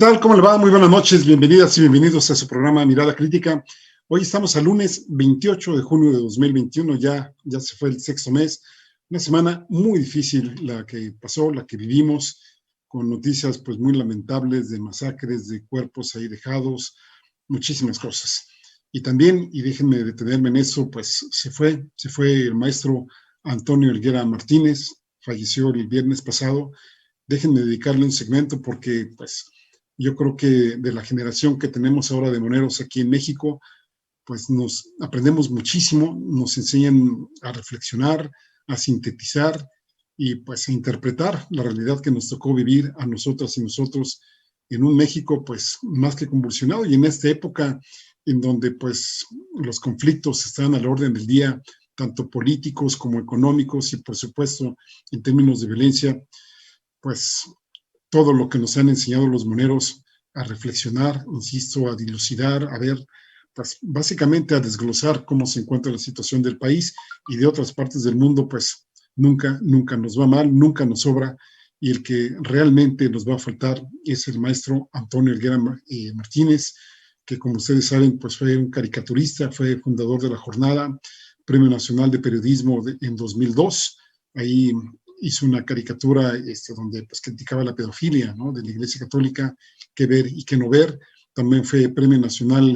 tal? ¿Cómo le va? Muy buenas noches, bienvenidas y bienvenidos a su programa Mirada Crítica. Hoy estamos al lunes 28 de junio de 2021, ya se fue el sexto mes. Una semana muy difícil la que pasó, la que vivimos, con noticias pues muy lamentables de masacres, de cuerpos ahí dejados, muchísimas cosas. Y también, y déjenme detenerme en eso, pues se fue el maestro Antonio Helguera Martínez, falleció el viernes pasado. Déjenme dedicarle un segmento porque pues yo creo que de la generación que tenemos ahora de moneros aquí en México, pues nos aprendemos muchísimo, nos enseñan a reflexionar, a sintetizar y pues a interpretar la realidad que nos tocó vivir a nosotras y nosotros en un México pues más que convulsionado, y en esta época en donde pues los conflictos están al orden del día, tanto políticos como económicos y por supuesto en términos de violencia, pues todo lo que nos han enseñado los moneros a reflexionar, insisto, a dilucidar, a ver, pues básicamente a desglosar cómo se encuentra la situación del país y de otras partes del mundo, pues nunca nos va mal, nunca nos sobra, y el que realmente nos va a faltar es el maestro Antonio Helguera Martínez, que como ustedes saben, pues fue un caricaturista, fue fundador de La Jornada, Premio Nacional de Periodismo en 2002, ahí hizo una caricatura donde pues criticaba la pedofilia, ¿no?, de la Iglesia Católica, qué ver y qué no ver. También fue Premio Nacional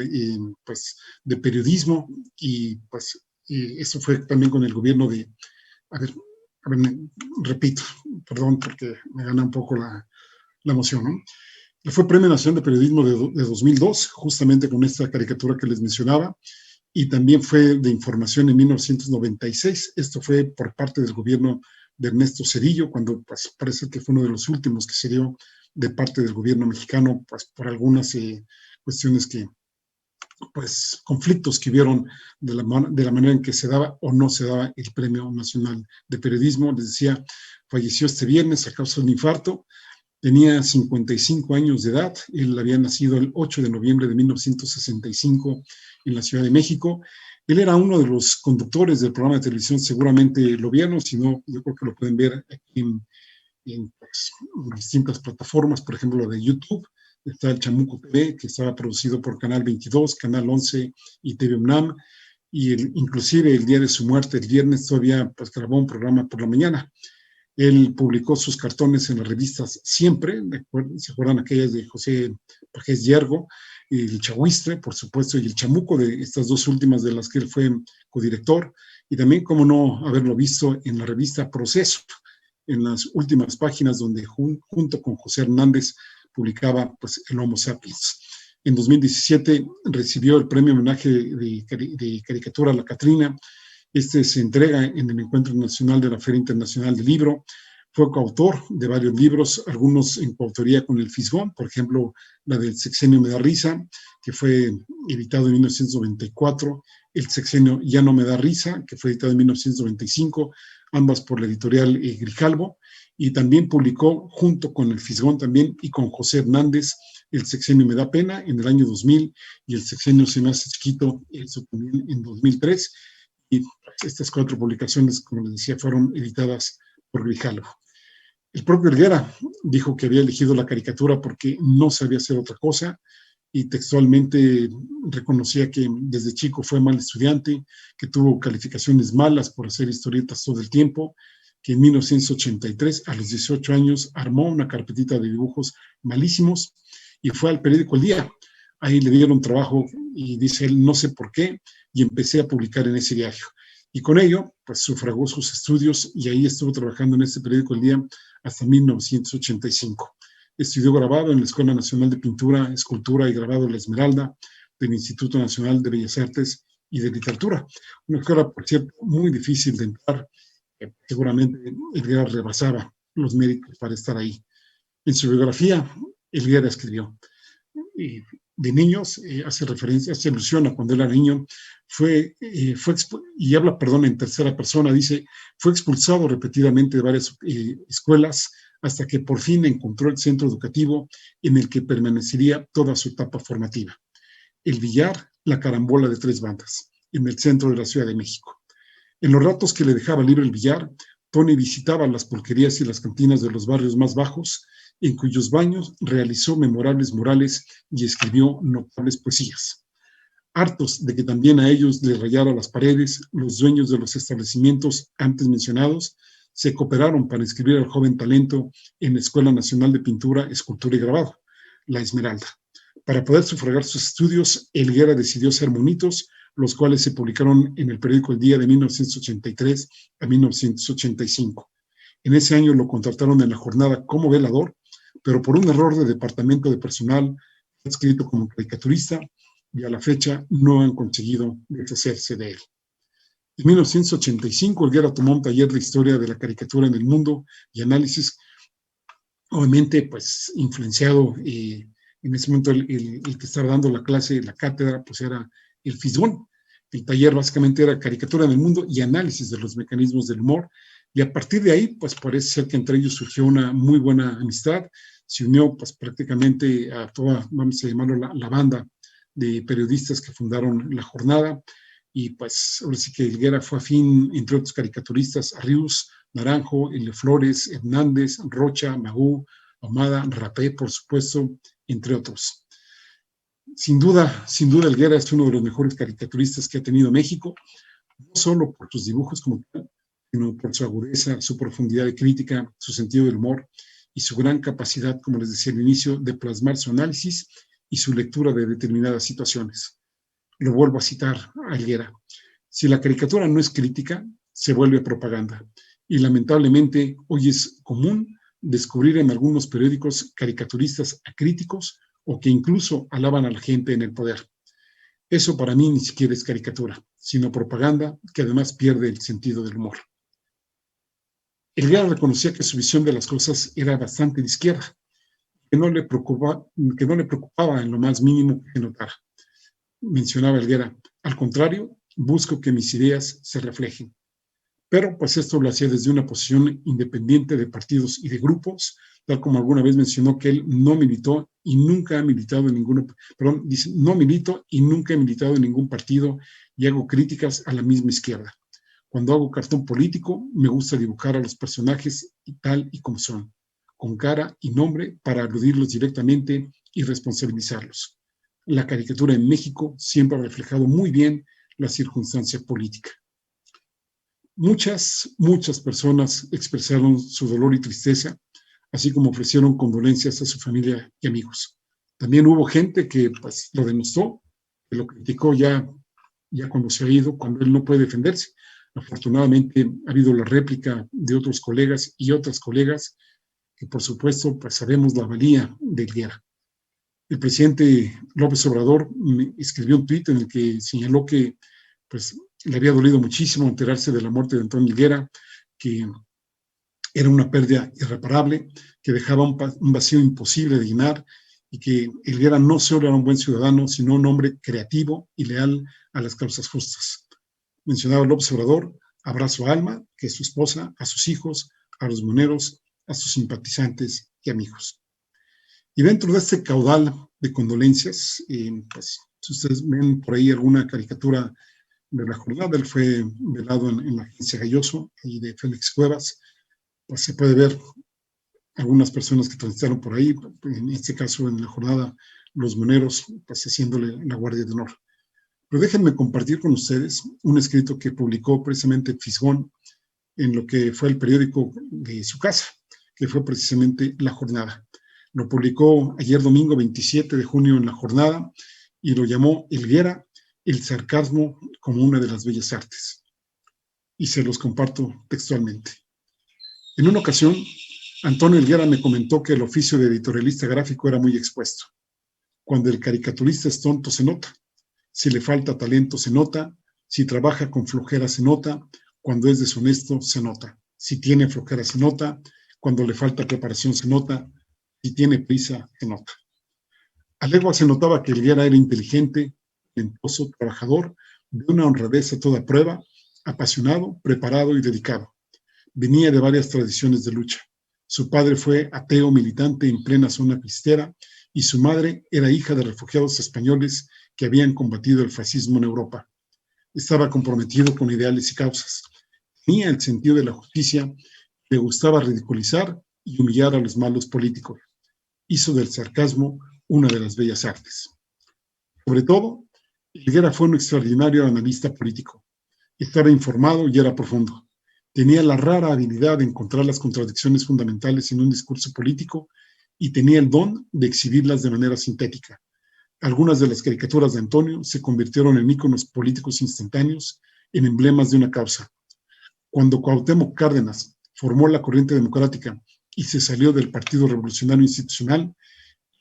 pues, de Periodismo, y pues eso fue también con el gobierno de, a ver, repito, perdón porque me gana un poco la emoción, ¿no? Fue Premio Nacional de Periodismo de 2002, justamente con esta caricatura que les mencionaba, y también fue de Información en 1996. Esto fue por parte del gobierno de Ernesto Zedillo, cuando pues, parece que fue uno de los últimos que se dio de parte del gobierno mexicano, pues por algunas cuestiones que, pues conflictos que hubieron de la manera en que se daba o no se daba el Premio Nacional de Periodismo. Les decía, falleció este viernes a causa de un infarto, tenía 55 años de edad, él había nacido el 8 de noviembre de 1965 en la Ciudad de México. Él era uno de los conductores del programa de televisión, seguramente lo vieron, si no, yo creo que lo pueden ver aquí en distintas plataformas, por ejemplo, la de YouTube. Está el Chamuco TV, que estaba producido por Canal 22, Canal 11 y TV UNAM, y inclusive el día de su muerte, el viernes, todavía pues, grabó un programa por la mañana. Él publicó sus cartones en las revistas Siempre, ¿se acuerdan aquellas de José Pajés Yergo? El Chahuistre, por supuesto, y el Chamuco, de estas dos últimas de las que él fue codirector, y también, cómo no haberlo visto, en la revista Proceso, en las últimas páginas donde junto con José Hernández publicaba pues, el Homo Sapiens. En 2017 recibió el premio homenaje de caricatura La Catrina. Este se entrega en el Encuentro Nacional de la Feria Internacional del Libro. Fue coautor de varios libros, algunos en coautoría con el Fisgón, por ejemplo, la del Sexenio Me da risa, que fue editado en 1994, el Sexenio Ya no me da risa, que fue editado en 1995, ambas por la editorial Grijalbo, y también publicó junto con el Fisgón también y con José Hernández el Sexenio Me da pena en el año 2000, y el Sexenio Se me hace chiquito, eso también en 2003, y estas 4 publicaciones, como les decía, fueron editadas por Grijalbo. El propio Helguera dijo que había elegido la caricatura porque no sabía hacer otra cosa, y textualmente reconocía que desde chico fue mal estudiante, que tuvo calificaciones malas por hacer historietas todo el tiempo, que en 1983, a los 18 años, armó una carpetita de dibujos malísimos y fue al periódico El Día. Ahí le dieron trabajo y dice él, no sé por qué, y empecé a publicar en ese diario. Y con ello, pues sufragó sus estudios, y ahí estuvo trabajando en este periódico El Día hasta 1985. Estudió grabado en la Escuela Nacional de Pintura, Escultura y Grabado de La Esmeralda del Instituto Nacional de Bellas Artes y de Literatura. Una escuela, por cierto, muy difícil de entrar. Seguramente Helguera rebasaba los méritos para estar ahí. En su biografía, Helguera escribió, de niños, hace referencia, hace alusión a cuando era niño, y habla, perdón, en tercera persona, dice, fue expulsado repetidamente de varias escuelas hasta que por fin encontró el centro educativo en el que permanecería toda su etapa formativa. El billar, la carambola de 3 bandas, en el centro de la Ciudad de México. En los ratos que le dejaba libre el billar, Tony visitaba las pulquerías y las cantinas de los barrios más bajos en cuyos baños realizó memorables murales y escribió notables poesías. Hartos de que también a ellos les rayara las paredes, los dueños de los establecimientos antes mencionados se cooperaron para inscribir al joven talento en la Escuela Nacional de Pintura, Escultura y Grabado, la Esmeralda. Para poder sufragar sus estudios, Helguera decidió hacer monitos, los cuales se publicaron en el periódico El Día de 1983 a 1985. En ese año lo contrataron en la jornada como velador, pero por un error de departamento de personal, fue escrito como caricaturista y a la fecha no han conseguido deshacerse de él. En 1985, Helguera tomó un taller de historia de la caricatura en el mundo y análisis, obviamente, pues, influenciado, en ese momento el que estaba dando la clase, la cátedra, pues era el Fisgón. El taller básicamente era caricatura en el mundo y análisis de los mecanismos del humor, y a partir de ahí, pues parece ser que entre ellos surgió una muy buena amistad, se unió pues prácticamente a toda, vamos a llamarlo la banda de periodistas que fundaron la jornada, y pues ahora sí que Helguera fue afín, entre otros caricaturistas, a Rius, Naranjo, L. Flores, Hernández, Rocha, Magú, Ahumada, Rapé, por supuesto, entre otros. Sin duda, Helguera es uno de los mejores caricaturistas que ha tenido México, no solo por sus dibujos como tal, sino por su agudeza, su profundidad de crítica, su sentido del humor y su gran capacidad, como les decía al inicio, de plasmar su análisis y su lectura de determinadas situaciones. Lo vuelvo a citar a Helguera: si la caricatura no es crítica, se vuelve propaganda. Y lamentablemente hoy es común descubrir en algunos periódicos caricaturistas acríticos o que incluso alaban a la gente en el poder. Eso para mí ni siquiera es caricatura, sino propaganda que además pierde el sentido del humor. Helguera reconocía que su visión de las cosas era bastante de izquierda, que no le preocupaba en lo más mínimo que notara. Mencionaba Helguera: al contrario, busco que mis ideas se reflejen. Pero pues esto lo hacía desde una posición independiente de partidos y de grupos, tal como alguna vez mencionó que él no militó y nunca ha militado en ninguno, perdón, dice, no milito y nunca he militado en ningún partido y hago críticas a la misma izquierda. Cuando hago cartón político, me gusta dibujar a los personajes tal y como son, con cara y nombre para aludirlos directamente y responsabilizarlos. La caricatura en México siempre ha reflejado muy bien la circunstancia política. Muchas personas expresaron su dolor y tristeza, así como ofrecieron condolencias a su familia y amigos. También hubo gente que pues lo denostó, que lo criticó ya cuando se ha ido, cuando él no puede defenderse. Afortunadamente ha habido la réplica de otros colegas y otras colegas que por supuesto pues sabemos la valía de Helguera. El presidente López Obrador escribió un tuit en el que señaló que pues le había dolido muchísimo enterarse de la muerte de Antonio Helguera, que era una pérdida irreparable, que dejaba un vacío imposible de llenar, y que Helguera no solo era un buen ciudadano, sino un hombre creativo y leal a las causas justas. Mencionaba López Obrador: abrazo a Alma, que es su esposa, a sus hijos, a los moneros, a sus simpatizantes y amigos. Y dentro de este caudal de condolencias, pues, si ustedes ven por ahí alguna caricatura de la jornada, él fue velado en la agencia Galloso y de Félix Cuevas, pues se puede ver algunas personas que transitaron por ahí, en este caso en la jornada, los moneros, pues haciéndole la guardia de honor. Pero déjenme compartir con ustedes un escrito que publicó precisamente Fisgón en lo que fue el periódico de su casa, que fue precisamente La Jornada. Lo publicó ayer domingo 27 de junio en La Jornada y lo llamó Helguera, el sarcasmo como una de las bellas artes. Y se los comparto textualmente. En una ocasión, Antonio Helguera me comentó que el oficio de editorialista gráfico era muy expuesto. Cuando el caricaturista es tonto, se nota. Si le falta talento, se nota. Si trabaja con flojera, se nota. Cuando es deshonesto, se nota. Si tiene flojera, se nota. Cuando le falta preparación, se nota. Si tiene prisa, se nota. A legua se notaba que Helguera era inteligente, talentoso, trabajador, de una honradez a toda prueba, apasionado, preparado y dedicado. Venía de varias tradiciones de lucha. Su padre fue ateo militante en plena zona cristera y su madre era hija de refugiados españoles que habían combatido el fascismo en Europa. Estaba comprometido con ideales y causas. Tenía el sentido de la justicia, le gustaba ridiculizar y humillar a los malos políticos. hizo del sarcasmo una de las bellas artes. Sobre todo, Helguera fue un extraordinario analista político. Estaba informado y era profundo. Tenía la rara habilidad de encontrar las contradicciones fundamentales en un discurso político y tenía el don de exhibirlas de manera sintética. Algunas de las caricaturas de Antonio se convirtieron en íconos políticos instantáneos, en emblemas de una causa. Cuando Cuauhtémoc Cárdenas formó la corriente democrática y se salió del Partido Revolucionario Institucional,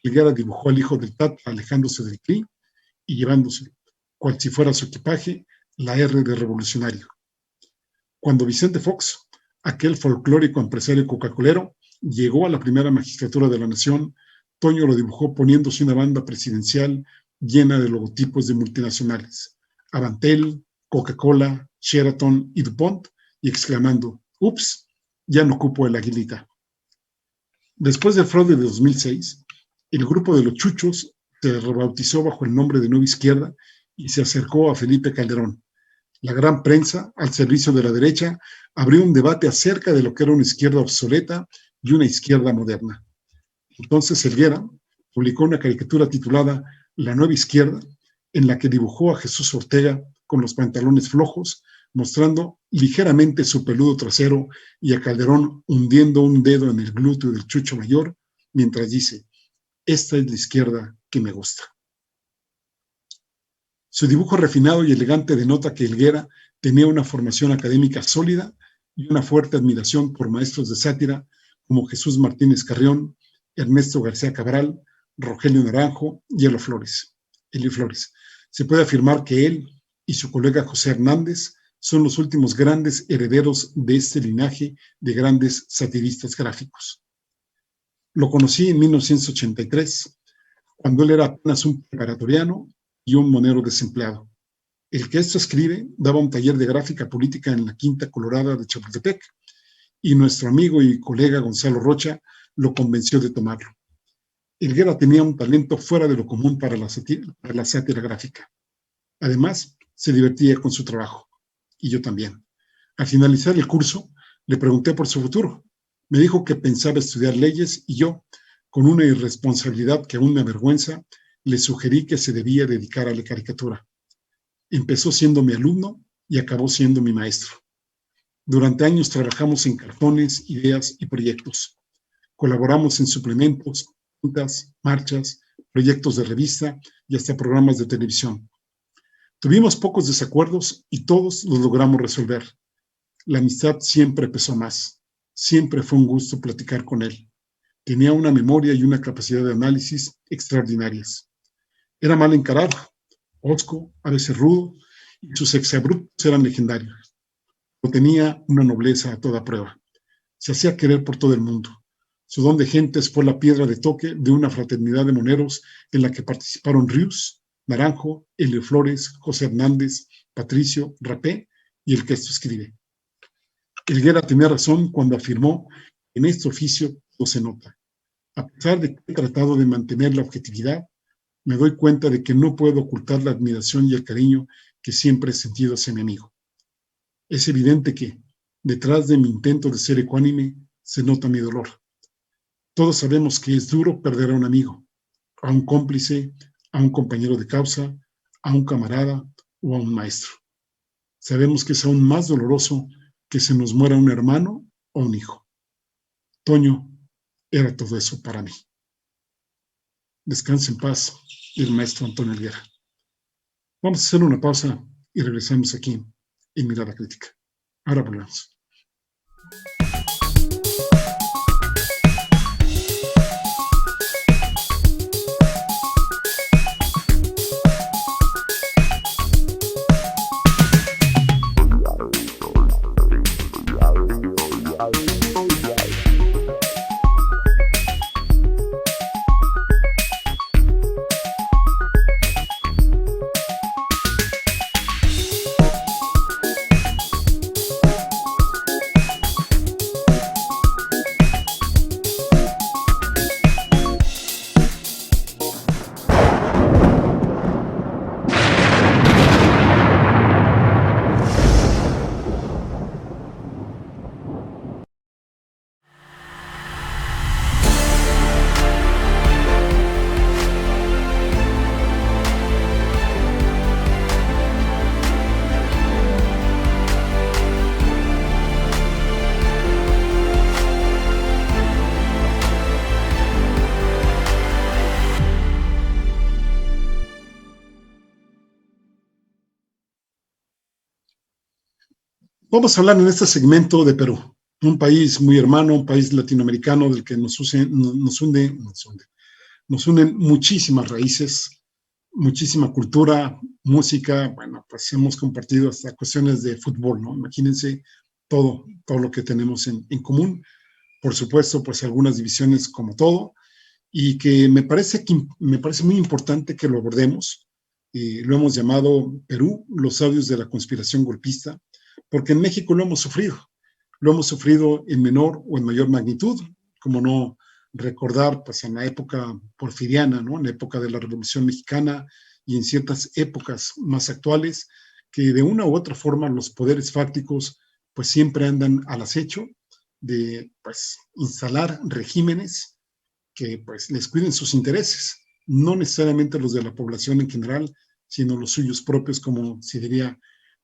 Helguera dibujó al hijo del Tata alejándose del PRI y llevándose, cual si fuera su equipaje, la R de revolucionario. Cuando Vicente Fox, aquel folclórico empresario coca-colero, llegó a la primera magistratura de la nación, Toño lo dibujó poniéndose una banda presidencial llena de logotipos de multinacionales, Avantel, Coca-Cola, Sheraton y DuPont, y exclamando, ups, ya no cupo el aguilita. Después del fraude de 2006, el grupo de los Chuchos se rebautizó bajo el nombre de Nueva Izquierda y se acercó a Felipe Calderón. La gran prensa, al servicio de la derecha, abrió un debate acerca de lo que era una izquierda obsoleta y una izquierda moderna. Entonces Helguera publicó una caricatura titulada La Nueva Izquierda, en la que dibujó a Jesús Ortega con los pantalones flojos, mostrando ligeramente su peludo trasero y a Calderón hundiendo un dedo en el glúteo del Chucho mayor, mientras dice, esta es la izquierda que me gusta. Su dibujo refinado y elegante denota que Helguera tenía una formación académica sólida y una fuerte admiración por maestros de sátira como Jesús Martínez Carrión, Ernesto García Cabral, Rogelio Naranjo y Elio Flores. Se puede afirmar que él y su colega José Hernández son los últimos grandes herederos de este linaje de grandes satiristas gráficos. Lo conocí en 1983, cuando él era apenas un preparatoriano y un monero desempleado. El que esto escribe daba un taller de gráfica política en la Quinta Colorada de Chapultepec, y nuestro amigo y colega Gonzalo Rocha lo convenció de tomarlo. Helguera tenía un talento fuera de lo común para la sátira gráfica. Además, se divertía con su trabajo, y yo también. Al finalizar el curso, le pregunté por su futuro. Me dijo que pensaba estudiar leyes y yo, con una irresponsabilidad que aún me avergüenza, le sugerí que se debía dedicar a la caricatura. Empezó siendo mi alumno y acabó siendo mi maestro. Durante años trabajamos en cartones, ideas y proyectos. Colaboramos en suplementos, juntas, marchas, proyectos de revista y hasta programas de televisión. Tuvimos pocos desacuerdos y todos los logramos resolver. La amistad siempre pesó más. Siempre fue un gusto platicar con él. Tenía una memoria y una capacidad de análisis extraordinarias. Era mal encarado, hosco, a veces rudo, y sus exabruptos eran legendarios. Pero tenía una nobleza a toda prueba. Se hacía querer por todo el mundo. Su don de gentes fue la piedra de toque de una fraternidad de moneros en la que participaron Rius, Naranjo, Elio Flores, José Hernández, Patricio, Rapé y el que esto escribe. Helguera tenía razón cuando afirmó que en este oficio todo se nota. A pesar de que he tratado de mantener la objetividad, me doy cuenta de que no puedo ocultar la admiración y el cariño que siempre he sentido hacia mi amigo. Es evidente que, detrás de mi intento de ser ecuánime, se nota mi dolor. Todos sabemos que es duro perder a un amigo, a un cómplice, a un compañero de causa, a un camarada o a un maestro. Sabemos que es aún más doloroso que se nos muera un hermano o un hijo. Toño era todo eso para mí. Descanse en paz, el maestro Antonio Helguera. Vamos a hacer una pausa y regresamos aquí en Mirada Crítica. Ahora volvemos. Vamos a hablar en este segmento de Perú, un país muy hermano, un país latinoamericano del que nos unen muchísimas raíces, muchísima cultura, música. Bueno, pues hemos compartido hasta cuestiones de fútbol, ¿no? Imagínense todo lo que tenemos en común. Por supuesto, pues algunas divisiones como todo, y que me parece muy importante que lo abordemos. Lo hemos llamado Perú, los audios de la conspiración golpista, porque en México lo hemos sufrido en menor o en mayor magnitud, como no recordar pues en la época porfiriana, ¿no? En la época de la Revolución Mexicana y en ciertas épocas más actuales, que de una u otra forma los poderes fácticos pues siempre andan al acecho de pues instalar regímenes que pues les cuiden sus intereses, no necesariamente los de la población en general, sino los suyos propios, como se diría,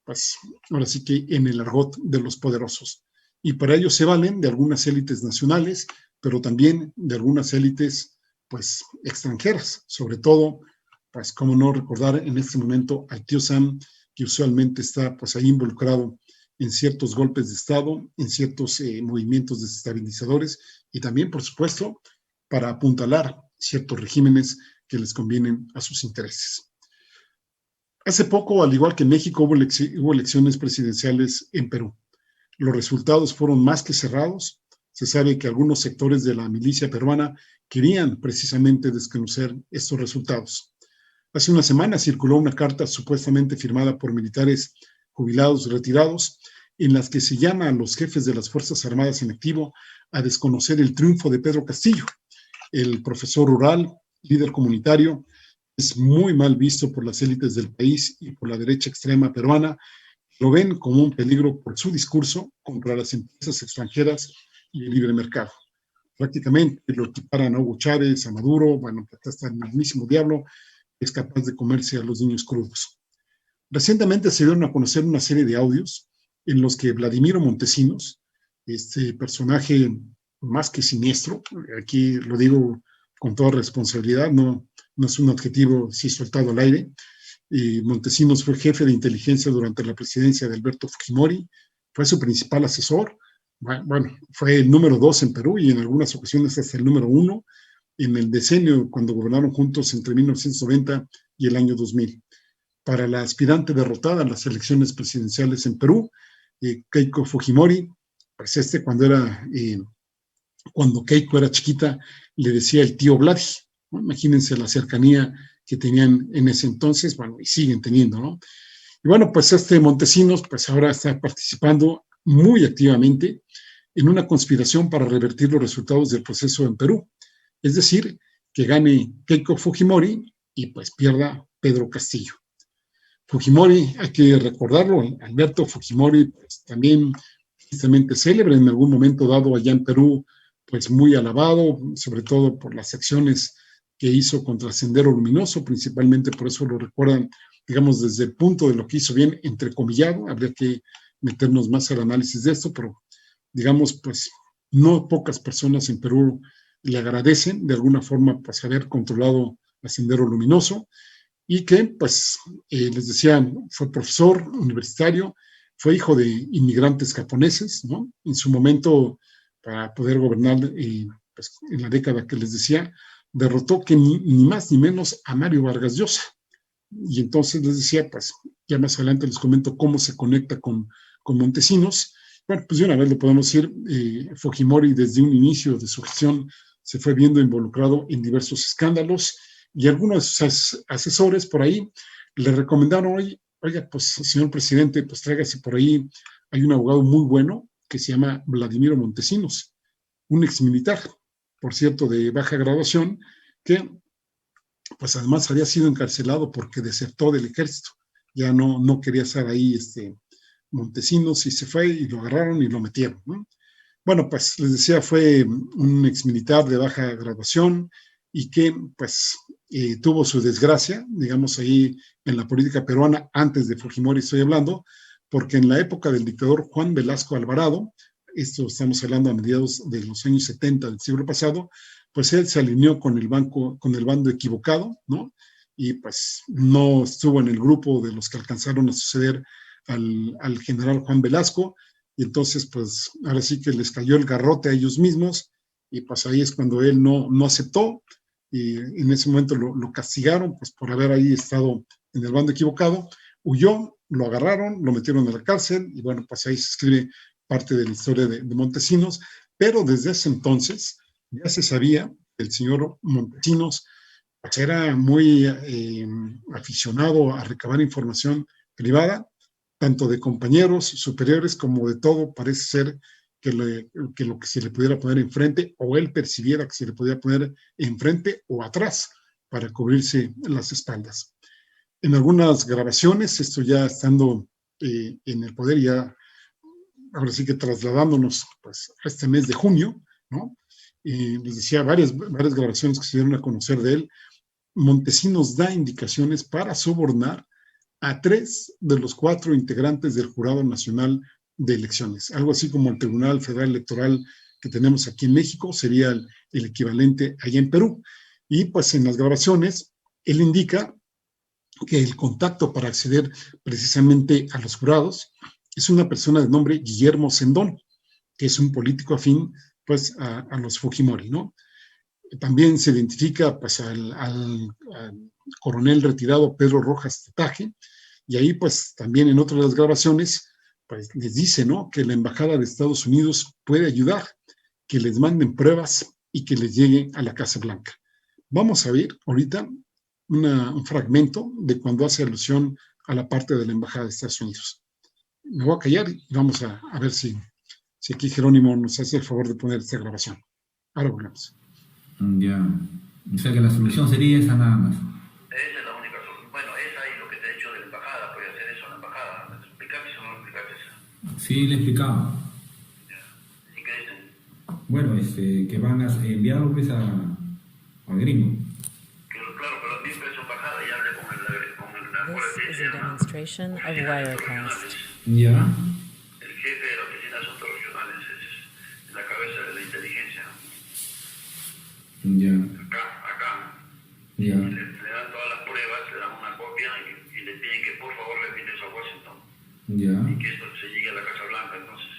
pues ahora sí que en el argot de los poderosos. Y para ello se valen de algunas élites nacionales, pero también de algunas élites pues extranjeras, sobre todo, pues cómo no recordar en este momento al tío Sam, que usualmente está pues ahí involucrado en ciertos golpes de Estado, en ciertos movimientos desestabilizadores y también, por supuesto, para apuntalar ciertos regímenes que les convienen a sus intereses. Hace poco, al igual que en México, hubo elecciones presidenciales en Perú. Los resultados fueron más que cerrados. Se sabe que algunos sectores de la milicia peruana querían precisamente desconocer estos resultados. Hace una semana circuló una carta supuestamente firmada por militares jubilados retirados, en las que se llama a los jefes de las Fuerzas Armadas en activo a desconocer el triunfo de Pedro Castillo, el profesor rural, líder comunitario. Es muy mal visto por las élites del país y por la derecha extrema peruana. Lo ven como un peligro por su discurso contra las empresas extranjeras y el libre mercado. Prácticamente lo equiparan a Hugo Chávez, a Maduro, bueno, hasta el mismísimo diablo es capaz de comerse a los niños crudos. Recientemente se dieron a conocer una serie de audios en los que Vladimiro Montesinos, este personaje más que siniestro, aquí lo digo con toda responsabilidad, no es un adjetivo sí soltado al aire. Montesinos fue jefe de inteligencia durante la presidencia de Alberto Fujimori, fue su principal asesor, bueno, fue el número 2 en Perú y en algunas ocasiones hasta el número 1 en el decenio cuando gobernaron juntos entre 1990 y el año 2000. Para la aspirante derrotada en las elecciones presidenciales en Perú, Keiko Fujimori, pues cuando Keiko era chiquita, le decía el tío Vladi, ¿no? Imagínense la cercanía que tenían en ese entonces, bueno, y siguen teniendo, ¿no? Y bueno, pues Montesinos, pues ahora está participando muy activamente en una conspiración para revertir los resultados del proceso en Perú. Es decir, que gane Keiko Fujimori y pues pierda Pedro Castillo. Fujimori, hay que recordarlo, Alberto Fujimori, pues también tristemente célebre en algún momento dado allá en Perú, pues muy alabado, sobre todo por las acciones que hizo contra Sendero Luminoso, principalmente por eso lo recuerdan, digamos, desde el punto de lo que hizo bien, entrecomillado, habría que meternos más al análisis de esto, pero digamos, pues no pocas personas en Perú le agradecen de alguna forma pues haber controlado a Sendero Luminoso y que pues les decía, fue profesor universitario, fue hijo de inmigrantes japoneses, ¿no? En su momento, para poder gobernar pues, en la década que les decía, derrotó que ni más ni menos a Mario Vargas Llosa. Y entonces les decía, pues ya más adelante les comento cómo se conecta con Montesinos. Bueno, pues de una vez lo podemos decir, Fujimori desde un inicio de su gestión se fue viendo involucrado en diversos escándalos y algunos de sus asesores por ahí le recomendaron, oiga, pues señor presidente, pues tráigase por ahí, hay un abogado muy bueno que se llama Vladimiro Montesinos, un exmilitar, por cierto, de baja graduación, que pues además había sido encarcelado porque desertó del ejército, ya no quería estar ahí Montesinos y se fue y lo agarraron y lo metieron, ¿no? Bueno, pues les decía, fue un exmilitar de baja graduación y que pues tuvo su desgracia, digamos ahí en la política peruana, antes de Fujimori estoy hablando, porque en la época del dictador Juan Velasco Alvarado, esto estamos hablando a mediados de los años 70 del siglo pasado, pues él se alineó con el bando equivocado, ¿no? Y pues no estuvo en el grupo de los que alcanzaron a suceder al general Juan Velasco, y entonces pues ahora sí que les cayó el garrote a ellos mismos, y pues ahí es cuando él no aceptó, y en ese momento lo castigaron pues por haber ahí estado en el bando equivocado, huyó, lo agarraron, lo metieron a la cárcel, y bueno, pues ahí se escribe parte de la historia de Montesinos, pero desde ese entonces ya se sabía que el señor Montesinos pues, era muy aficionado a recabar información privada, tanto de compañeros superiores como de todo. Parece ser que lo que se le pudiera poner enfrente, o él percibiera que se le podía poner enfrente o atrás para cubrirse las espaldas. En algunas grabaciones, esto ya estando en el poder, ya ahora sí que trasladándonos pues, a este mes de junio, ¿no? Les decía varias grabaciones que se dieron a conocer de él. Montesinos da indicaciones para sobornar a 3 de los 4 integrantes del Jurado Nacional de Elecciones, algo así como el Tribunal Federal Electoral que tenemos aquí en México, sería el equivalente allá en Perú. Y pues en las grabaciones, él indica que el contacto para acceder precisamente a los jurados es una persona de nombre Guillermo Sendón, que es un político afín pues a los Fujimori, ¿no? También se identifica pues al coronel retirado Pedro Rojas Tataje, y ahí pues también en otra de las grabaciones pues les dice, ¿no?, que la embajada de Estados Unidos puede ayudar, que les manden pruebas y que les llegue a la Casa Blanca. Vamos a ver ahorita un fragmento de cuando hace alusión a la parte de la embajada de Estados Unidos. Me voy a callar y vamos a ver si aquí Jerónimo nos hace el favor de poner esta grabación. Ahora volvemos. Ya. O sea que la solución sería esa nada más. Esa es la única solución. Bueno, esa y lo que te he dicho de la embajada, puede hacer eso en la embajada. ¿Me explicaste o no me explicaste eso? Sí, le he explicado. Ya. ¿Y qué dicen? Bueno, que van a enviarlo pues a gringo. Claro, pero siempre es embajada y hable con el This is a demonstration of Wirecast. Ya. El jefe de la Oficina de Asuntos Regionales es la cabeza de la inteligencia. Ya. Acá. Ya. Le dan todas las pruebas, le dan una copia y le piden que por favor le envíe eso a Washington. Ya. Y que esto se llegue a la Casa Blanca. Entonces,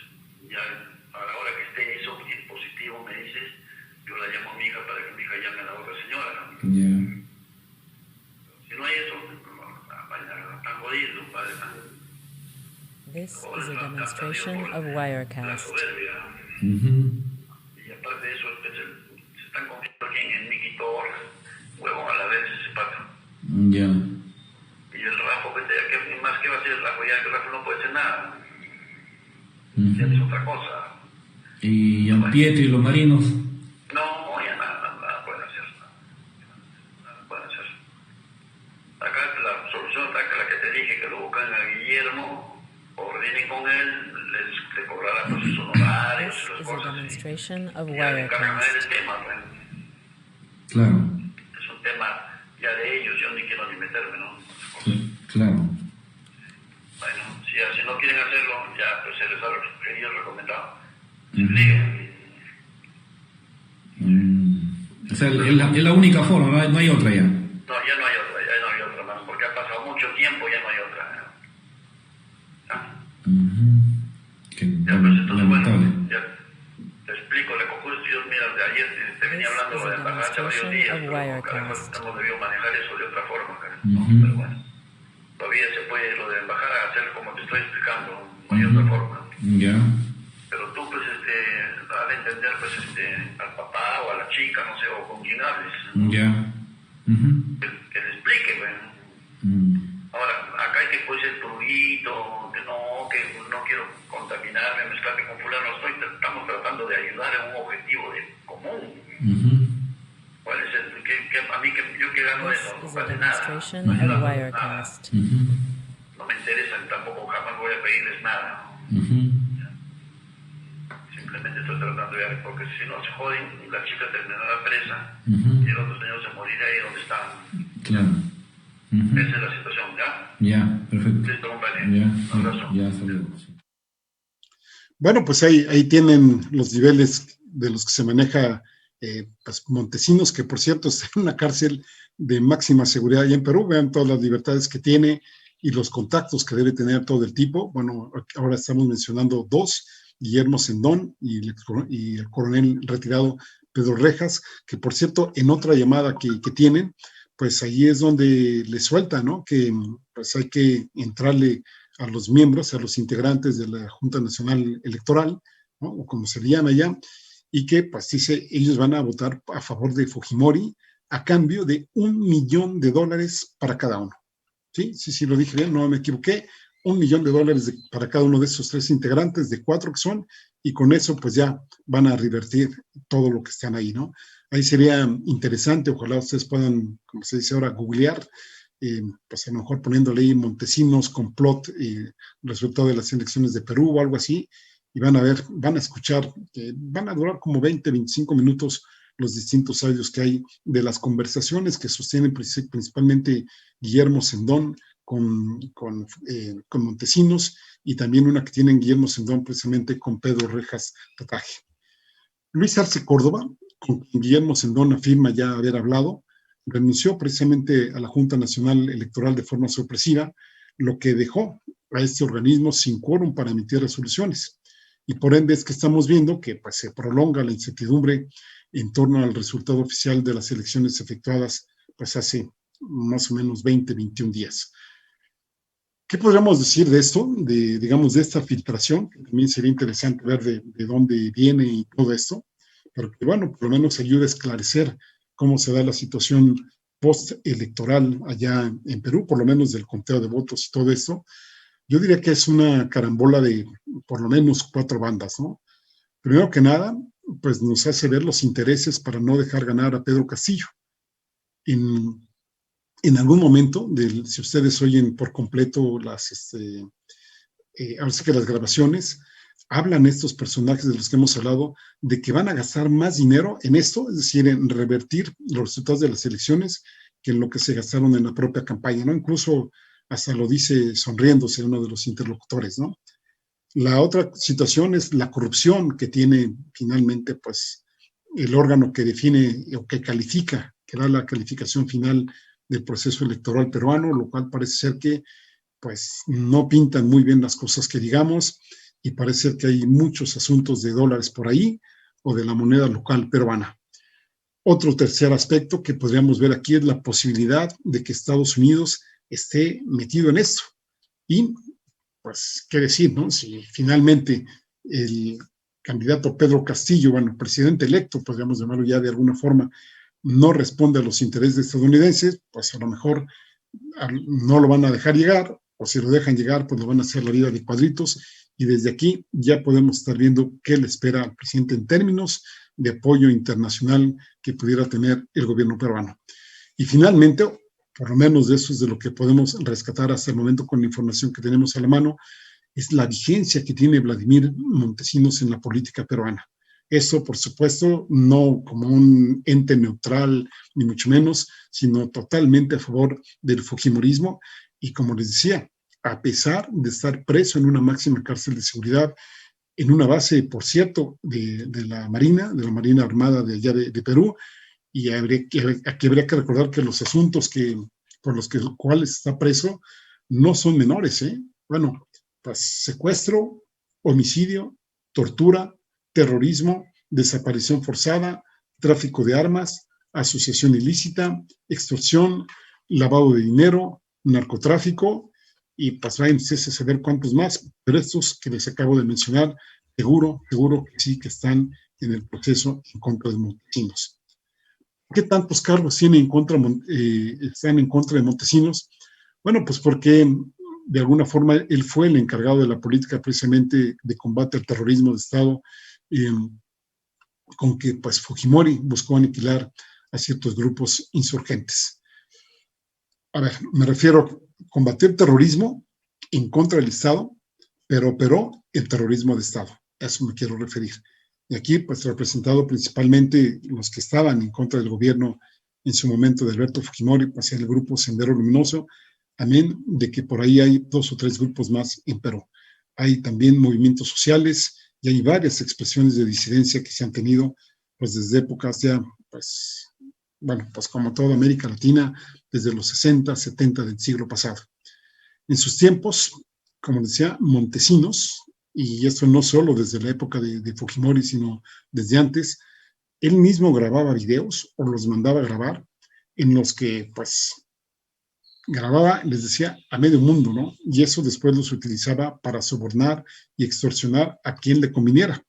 ya a la hora que esté eso, y es positivo, me dices, yo la llamo a mi hija para que mi hija llame a la otra señora. Ya. Si no hay eso, están jodidos, padre. This is a demonstration of Wirecast. Soberbia. Y aparte de eso, se están convirtiendo aquí en Nicky Torres, huevón a la vez ese pato. Ya. Y el Rafa, ¿qué más que va a hacer el Rafa? Ya el Rafa no puede hacer nada. Ya es otra cosa. Y Gian Pietro y los marinos. No, ya nada pueden hacer. Nada pueden hacer. Acá la solución está que la que te dije, que lo buscan a Guillermo, ordenen con él, le cobrará por sus honorarios y This las is a cosas. demonstration of Ya le encargan a él Wirecast. el tema, pues. Claro. Es un tema ya de ellos, yo ni quiero ni meterme, ¿no? Claro. Bueno, si no quieren hacerlo, ya pues se les ha sugerido, recomendado. Se obliguen. O sea, es la única forma, no hay otra ya. No, ya no hay otra más, porque ha pasado mucho tiempo, ya no hay otra. Que Ya, pues entonces, lamentable. bueno, ya te explico, le cojo estudios, mira, de ayer te venía hablando de la embajada hace varios días, pero caramba, hemos debido manejar eso de otra forma, ¿no? Pero bueno, todavía se puede lo de la embajada hacer como te estoy explicando, no hay otra forma. Ya. Pero tú, pues, al entender, pues, al papá o a la chica, no sé, o con quien hables, Ya. que le explique, bueno. Ahora, acá hay que pues el prurito, que no quiero contaminarme, mezclarme con fulano, estamos tratando de ayudar en un objetivo común. ¿Cuál es a mí yo que gano This eso? No is a vale nada. demonstration No of ayuda nada. Wirecast. No me interesa, tampoco jamás voy a pedirles nada. Simplemente estoy tratando de ver, porque si no se joden, la chica terminará presa y el otro señor se morirá ahí donde está. Claro. Esa es la situación, ¿ya? Ya, perfecto. Listo, compadre. Ya, Un abrazo. ya, saludos. Bueno, pues ahí tienen los niveles de los que se maneja pues Montesinos, que por cierto está en una cárcel de máxima seguridad allá en Perú. Vean todas las libertades que tiene, y los contactos que debe tener todo el tipo. Bueno, ahora estamos mencionando dos, Guillermo Sendón y el coronel retirado Pedro Rejas, que por cierto, en otra llamada que tienen, pues ahí es donde le suelta, ¿no? Que pues hay que entrarle a los miembros, a los integrantes de la Junta Nacional Electoral, ¿no? O como se le llama allá, y que pues dice, ellos van a votar a favor de Fujimori a cambio de $1 millón para cada uno. Sí, lo dije bien, no me equivoqué. $1 millón para cada uno de esos tres integrantes, de 4 que son, y con eso pues ya van a revertir todo lo que están ahí, ¿no? Ahí sería interesante, ojalá ustedes puedan, como se dice ahora, googlear, pues a lo mejor poniéndole ahí Montesinos, complot, resultado de las elecciones de Perú o algo así, y van a ver, van a escuchar, van a durar como 20, 25 minutos los distintos audios que hay de las conversaciones que sostienen principalmente Guillermo Sendón con Montesinos, y también una que tienen Guillermo Sendón precisamente con Pedro Rejas Tataje. Luis Arce Córdoba, con quien Guillermo Sendón afirma ya haber hablado, renunció precisamente a la Junta Nacional Electoral de forma sorpresiva, lo que dejó a este organismo sin quórum para emitir resoluciones. Y por ende es que estamos viendo que pues, se prolonga la incertidumbre en torno al resultado oficial de las elecciones efectuadas pues hace más o menos 20, 21 días. ¿Qué podríamos decir de esto, digamos, de esta filtración? También sería interesante ver de dónde viene y todo esto, pero que, bueno, por lo menos ayuda a esclarecer cómo se da la situación postelectoral allá en Perú, por lo menos del conteo de votos y todo esto. Yo diría que es una carambola de por lo menos 4 bandas, ¿no? Primero que nada, pues nos hace ver los intereses para no dejar ganar a Pedro Castillo. En algún momento, si ustedes oyen por completo ahora sí que las grabaciones, hablan estos personajes de los que hemos hablado de que van a gastar más dinero en esto, es decir, en revertir los resultados de las elecciones, que en lo que se gastaron en la propia campaña, ¿no? Incluso hasta lo dice sonriéndose uno de los interlocutores, ¿no? La otra situación es la corrupción que tiene finalmente, pues, el órgano que define o que califica, que da la calificación final del proceso electoral peruano, lo cual parece ser que, pues, no pintan muy bien las cosas que digamos, y parece ser que hay muchos asuntos de dólares por ahí o de la moneda local peruana. Otro tercer aspecto que podríamos ver aquí es la posibilidad de que Estados Unidos esté metido en esto. Y, pues, qué decir, ¿no? Si finalmente el candidato Pedro Castillo, bueno, presidente electo, podríamos llamarlo ya de alguna forma, no responde a los intereses estadounidenses, pues a lo mejor no lo van a dejar llegar, o si lo dejan llegar, pues lo van a hacer la vida de cuadritos, y desde aquí ya podemos estar viendo qué le espera al presidente en términos de apoyo internacional que pudiera tener el gobierno peruano. Y finalmente, por lo menos de eso es de lo que podemos rescatar hasta el momento con la información que tenemos a la mano, es la vigencia que tiene Vladimir Montesinos en la política peruana. Eso, por supuesto, no como un ente neutral, ni mucho menos, sino totalmente a favor del fujimorismo. Y como les decía, a pesar de estar preso en una máxima cárcel de seguridad, en una base, por cierto, de la Marina Armada de allá de Perú, y aquí habría que recordar que los asuntos por los cuales está preso no son menores, ¿eh? Bueno, pues secuestro, homicidio, tortura, terrorismo, desaparición forzada, tráfico de armas, asociación ilícita, extorsión, lavado de dinero, narcotráfico, y pues vayan ustedes a saber cuántos más, pero estos que les acabo de mencionar, seguro que sí que están en el proceso en contra de Montesinos. ¿Qué tantos cargos están en contra de Montesinos? Bueno, pues porque de alguna forma él fue el encargado de la política precisamente de combate al terrorismo de Estado, con que pues Fujimori buscó aniquilar a ciertos grupos insurgentes. A ver, me refiero a combatir terrorismo en contra del Estado, pero operó el terrorismo de Estado. A eso me quiero referir. Y aquí, pues, representado principalmente los que estaban en contra del gobierno en su momento de Alberto Fujimori, pues el grupo Sendero Luminoso, también de que por ahí hay 2 o 3 grupos más en Perú. Hay también movimientos sociales y hay varias expresiones de disidencia que se han tenido, pues, desde épocas ya, pues, bueno, pues como toda América Latina, desde los 60, 70 del siglo pasado. En sus tiempos, como decía, Montesinos, y esto no solo desde la época de Fujimori, sino desde antes, él mismo grababa videos o los mandaba a grabar en los que, pues, grababa, les decía, a medio mundo, ¿no? Y eso después los utilizaba para sobornar y extorsionar a quien le conviniera.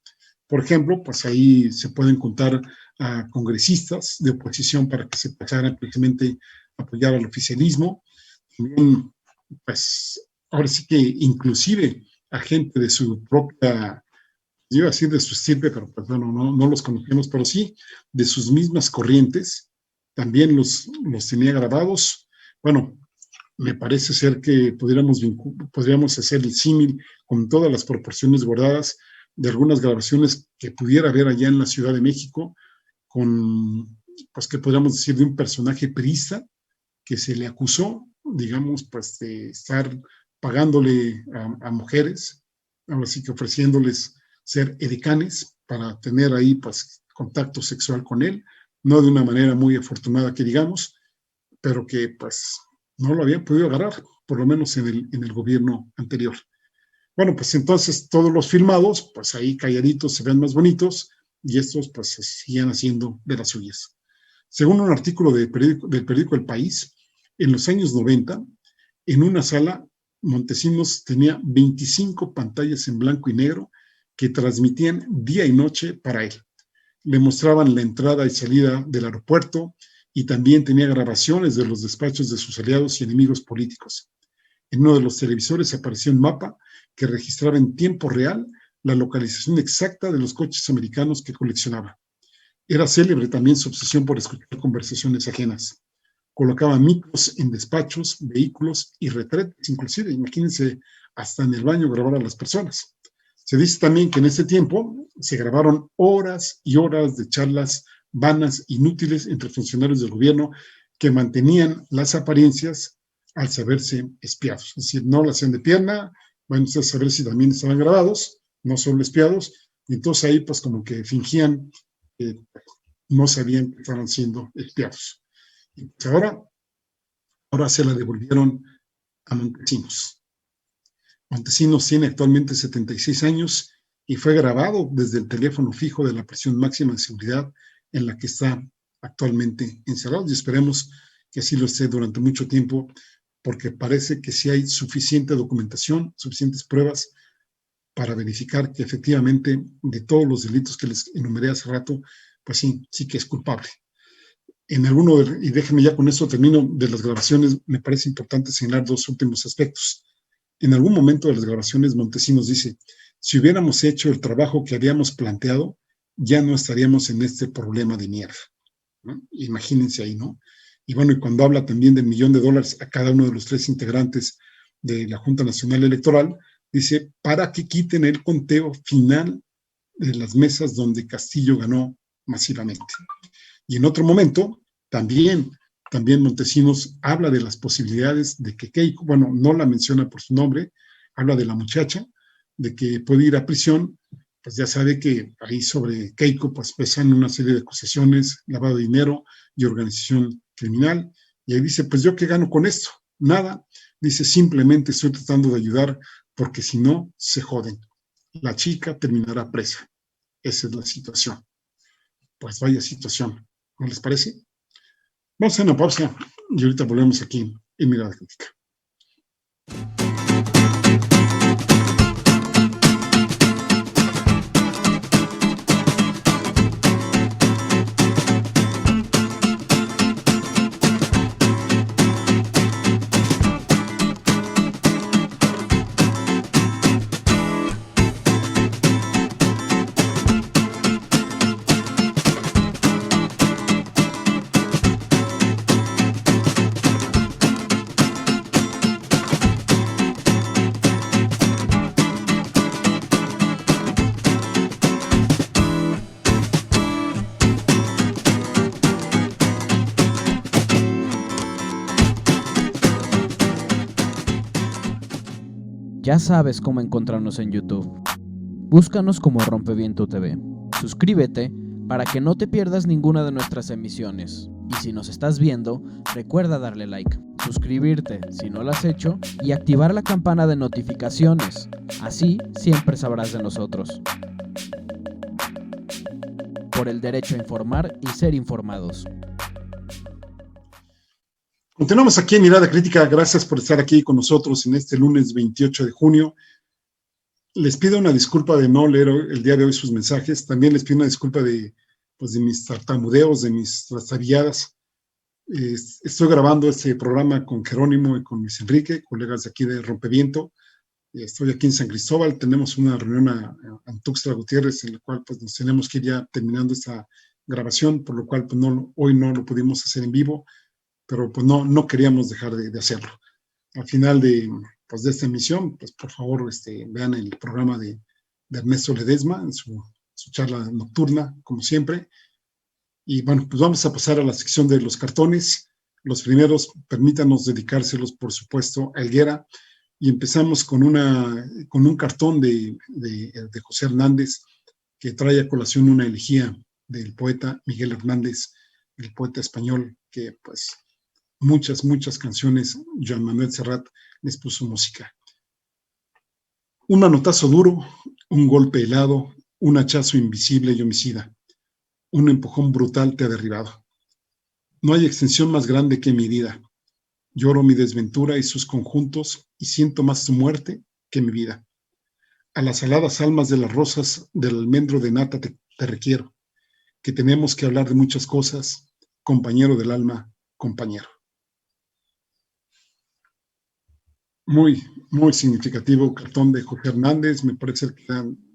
Por ejemplo, pues ahí se pueden contar a congresistas de oposición para que se pasaran precisamente a apoyar al oficialismo. También, pues, ahora sí que inclusive a gente de su propia, yo iba a decir de su estirpe, pero pues bueno, no los conocemos, pero sí de sus mismas corrientes, también los tenía grabados. Bueno, me parece ser que podríamos hacer el símil con todas las proporciones guardadas de algunas grabaciones que pudiera haber allá en la Ciudad de México, con, pues, que podríamos decir de un personaje priista que se le acusó, digamos, pues, de estar pagándole a mujeres, ahora sí que ofreciéndoles ser edecanes para tener ahí, pues, contacto sexual con él, no de una manera muy afortunada que digamos, pero que, pues, no lo habían podido agarrar, por lo menos en el gobierno anterior. Bueno, pues entonces todos los filmados, pues ahí calladitos se ven más bonitos y estos pues se siguen haciendo de las suyas. Según un artículo del periódico El País, en los años 90, en una sala, Montesinos tenía 25 pantallas en blanco y negro que transmitían día y noche para él. Le mostraban la entrada y salida del aeropuerto y también tenía grabaciones de los despachos de sus aliados y enemigos políticos. En uno de los televisores apareció un mapa que registraba en tiempo real la localización exacta de los coches americanos que coleccionaba. Era célebre también su obsesión por escuchar conversaciones ajenas. Colocaba micros en despachos, vehículos y retretes, inclusive, imagínense, hasta en el baño grabar a las personas. Se dice también que en ese tiempo se grabaron horas y horas de charlas vanas, inútiles entre funcionarios del gobierno que mantenían las apariencias al saberse espiados. Es decir, no la hacían de pierna, bueno, a saber si también estaban grabados, no solo espiados, y entonces ahí pues como que fingían que no sabían que estaban siendo espiados. Y pues ahora se la devolvieron a Montesinos. Montesinos tiene actualmente 76 años y fue grabado desde el teléfono fijo de la prisión máxima de seguridad en la que está actualmente encerrado, y esperemos que así lo esté durante mucho tiempo, porque parece que sí hay suficiente documentación, suficientes pruebas para verificar que efectivamente de todos los delitos que les enumeré hace rato, pues sí que es culpable. En alguno, y déjenme ya con eso termino, de las grabaciones, me parece importante señalar dos últimos aspectos. En algún momento de las grabaciones, Montesinos dice, si hubiéramos hecho el trabajo que habíamos planteado, ya no estaríamos en este problema de mierda, ¿no? Imagínense ahí, ¿no? Y bueno, y cuando habla también del $1,000,000 a cada uno de los 3 integrantes de la Junta Nacional Electoral, dice, para que quiten el conteo final de las mesas donde Castillo ganó masivamente. Y en otro momento, también Montesinos habla de las posibilidades de que Keiko, bueno, no la menciona por su nombre, habla de la muchacha, de que puede ir a prisión, pues ya sabe que ahí sobre Keiko pues pesan una serie de acusaciones, lavado de dinero y organización criminal, y ahí dice, pues yo qué gano con esto, nada, dice, simplemente estoy tratando de ayudar porque si no, se joden, la chica terminará presa, esa es la situación. Pues vaya situación, ¿no les parece? Vamos a hacer una pausa y ahorita volvemos aquí en Mirada Crítica. Ya sabes cómo encontrarnos en YouTube. Búscanos como Rompeviento TV. Suscríbete para que no te pierdas ninguna de nuestras emisiones. Y si nos estás viendo, recuerda darle like. suscribirte si no lo has hecho y activar la campana de notificaciones. Así siempre sabrás de nosotros. Por el derecho a informar y ser informados. Continuamos aquí en Mirada Crítica. Gracias por estar aquí con nosotros en este lunes 28 de junio. Les pido una disculpa de no leer el día de hoy sus mensajes. También les pido una disculpa de mis tartamudeos, de mis trastabilladas. Estoy grabando este programa con Jerónimo y con Luis Enrique, colegas de aquí de Rompeviento. Estoy aquí en San Cristóbal. Tenemos una reunión en Tuxtla Gutiérrez, en la cual pues, nos tenemos que ir ya terminando esta grabación, por lo cual pues, hoy no lo pudimos hacer en vivo, pero pues no queríamos dejar de hacerlo. Al final de esta emisión, pues por favor vean el programa de Ernesto Ledesma en su charla nocturna, como siempre. Y bueno, pues vamos a pasar a la sección de los cartones. Los primeros, permítanos dedicárselos, por supuesto, a Helguera. Y empezamos con un cartón de José Hernández, que trae a colación una elegía del poeta Miguel Hernández, el poeta español, que pues muchas canciones Joan Manuel Serrat les puso música. Un manotazo duro, un golpe helado, un hachazo invisible y homicida. Un empujón brutal te ha derribado. No hay extensión más grande que mi herida. Lloro mi desventura y sus conjuntos y siento más tu muerte que mi vida. A las aladas almas de las rosas del almendro de nata te requiero, que tenemos que hablar de muchas cosas, compañero del alma, compañero. Muy significativo cartón de Jorge Hernández. Me parece que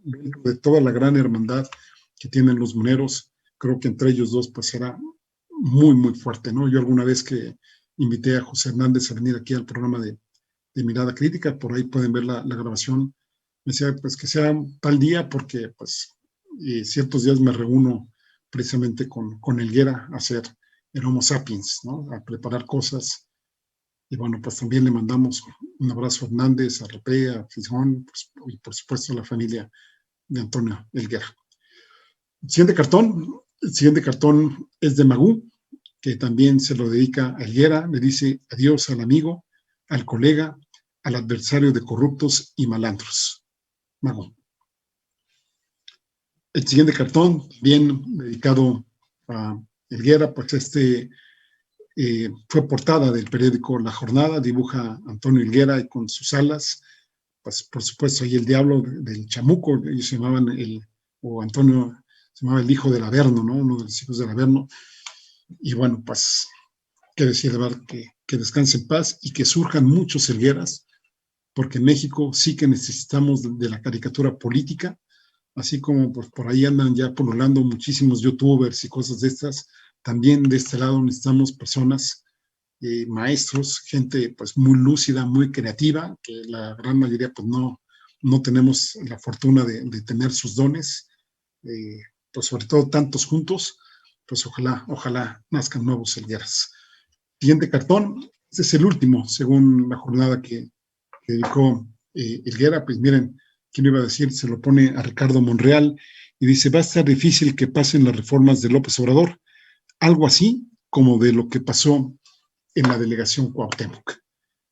dentro de toda la gran hermandad que tienen los moneros, creo que entre ellos dos pues será muy fuerte, ¿no? Yo alguna vez que invité a José Hernández a venir aquí al programa de Mirada Crítica, por ahí pueden ver la grabación, me decía pues que sea tal día porque pues ciertos días me reúno precisamente con Helguera a hacer el Homo Sapiens, ¿no? A preparar cosas. Y bueno, pues también le mandamos un abrazo a Hernández, a Rapé, a Fizón, pues, y por supuesto a la familia de Antonio Helguera. El siguiente cartón es de Magú, que también se lo dedica a Helguera. Le dice adiós al amigo, al colega, al adversario de corruptos y malandros. Magú. El siguiente cartón, bien dedicado a Helguera, pues fue portada del periódico La Jornada, dibuja a Antonio Helguera y con sus alas, pues por supuesto ahí el diablo del chamuco, ellos se llamaban Antonio se llamaba el hijo del Averno, ¿no? Uno de los hijos del Averno. Y bueno, pues qué decir de verdad, que descanse en paz y que surjan muchos Helgueras, porque en México sí que necesitamos de la caricatura política, así como pues, por ahí andan ya pululando muchísimos youtubers y cosas de estas. También de este lado necesitamos personas, maestros, gente pues muy lúcida, muy creativa, que la gran mayoría pues no tenemos la fortuna de tener sus dones, pues sobre todo tantos juntos, pues ojalá nazcan nuevos Helgueras. Siguiente cartón, este es el último, según la jornada que dedicó Helguera. Pues miren, ¿quién iba a decir? Se lo pone a Ricardo Monreal y dice, va a estar difícil que pasen las reformas de López Obrador, algo así como de lo que pasó en la delegación Cuauhtémoc.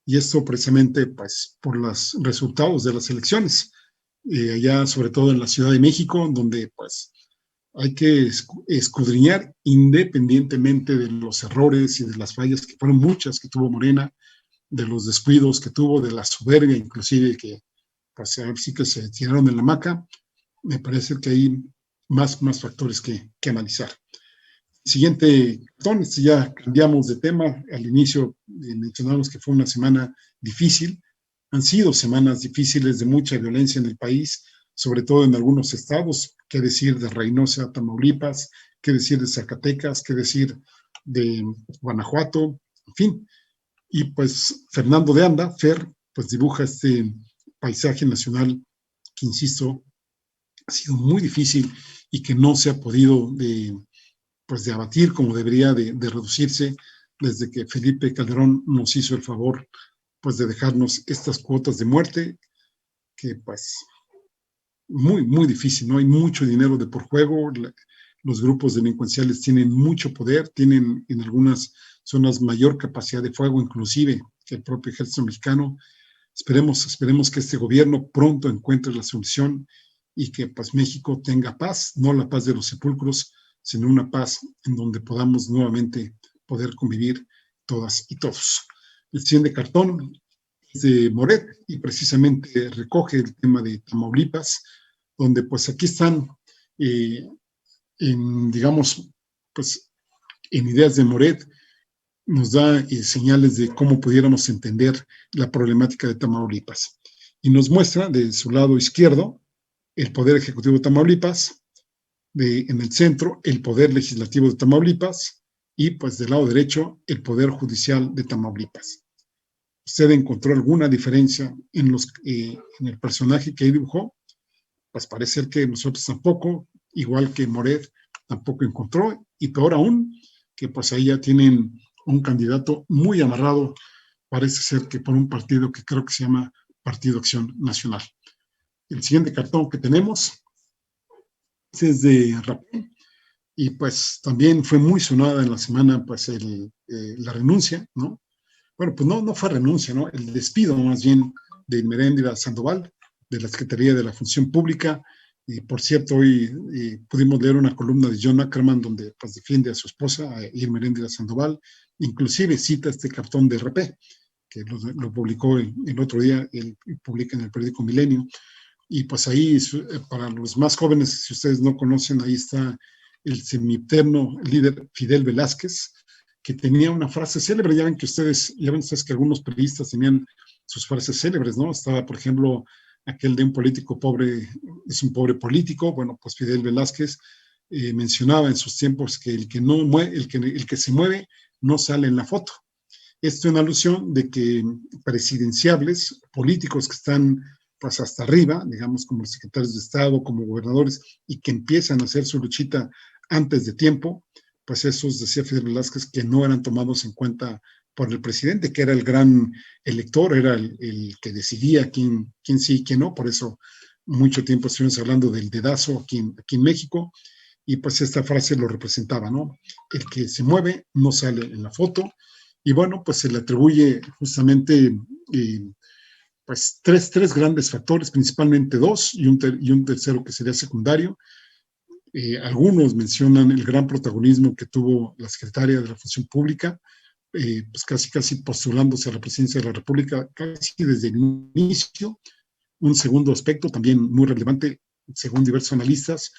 Y esto precisamente pues, por los resultados de las elecciones, allá sobre todo en la Ciudad de México, donde pues hay que escudriñar independientemente de los errores y de las fallas, que fueron muchas que tuvo Morena, de los descuidos que tuvo, de la soberbia inclusive, que pues a ver si que se tiraron de la hamaca. Me parece que hay más factores que analizar. Siguiente cartón, ya cambiamos de tema. Al inicio mencionamos que fue una semana difícil. Han sido semanas difíciles de mucha violencia en el país, sobre todo en algunos estados. ¿Qué decir de Reynosa, Tamaulipas? ¿Qué decir de Zacatecas? ¿Qué decir de Guanajuato? En fin. Y pues Fernando de Anda, Fer, pues dibuja este paisaje nacional que, insisto, ha sido muy difícil y que no se ha podido de abatir como debería de reducirse desde que Felipe Calderón nos hizo el favor pues de dejarnos estas cuotas de muerte, que pues muy difícil, ¿no? Hay mucho dinero de por juego, los grupos delincuenciales tienen mucho poder, tienen en algunas zonas mayor capacidad de fuego, inclusive que el propio ejército mexicano. Esperemos que este gobierno pronto encuentre la solución y que pues México tenga paz, no la paz de los sepulcros, sino una paz en donde podamos nuevamente poder convivir todas y todos. El siguiente cartón es de Moret y precisamente recoge el tema de Tamaulipas, donde pues aquí están, digamos, pues en ideas de Moret, nos da señales de cómo pudiéramos entender la problemática de Tamaulipas. Y nos muestra de su lado izquierdo el Poder Ejecutivo de Tamaulipas, en el centro el Poder Legislativo de Tamaulipas y pues del lado derecho el Poder Judicial de Tamaulipas. ¿Usted encontró alguna diferencia en el personaje que ahí dibujó? Pues parece ser que nosotros tampoco, igual que Moret tampoco encontró, y peor aún, que pues ahí ya tienen un candidato muy amarrado, parece ser que por un partido que creo que se llama Partido Acción Nacional. El siguiente cartón que tenemos es de Rapé, y pues también fue muy sonada en la semana pues la renuncia, ¿no? Bueno, pues no fue renuncia, ¿no? El despido más bien de Irmeréndira Sandoval, de la Secretaría de la Función Pública. Y por cierto, hoy pudimos leer una columna de John Ackerman donde pues defiende a su esposa, a Irmeréndira Sandoval, inclusive cita este cartón de RP, que lo publicó el otro día, publica en el periódico Milenio. Y pues ahí, para los más jóvenes, si ustedes no conocen, ahí está el sempiterno líder Fidel Velázquez, que tenía una frase célebre. Ya ven ustedes que algunos periodistas tenían sus frases célebres, ¿no? Estaba, por ejemplo, aquel de un político pobre es un pobre político. Bueno, pues Fidel Velázquez mencionaba en sus tiempos que el que se mueve no sale en la foto. Esto en alusión de que presidenciables, políticos que están pues hasta arriba, digamos como los secretarios de Estado, como gobernadores, y que empiezan a hacer su luchita antes de tiempo, pues esos, decía Fidel Velázquez, que no eran tomados en cuenta por el presidente, que era el gran elector, era el que decidía quién sí y quién no. Por eso mucho tiempo estuvimos hablando del dedazo aquí en México, y pues esta frase lo representaba, ¿no? El que se mueve no sale en la foto. Y bueno, pues se le atribuye justamente pues tres grandes factores, principalmente dos, y un tercero que sería secundario. Algunos mencionan el gran protagonismo que tuvo la secretaria de la Función Pública, pues casi postulándose a la presidencia de la República, casi desde el inicio. Un segundo aspecto también muy relevante, según diversos analistas,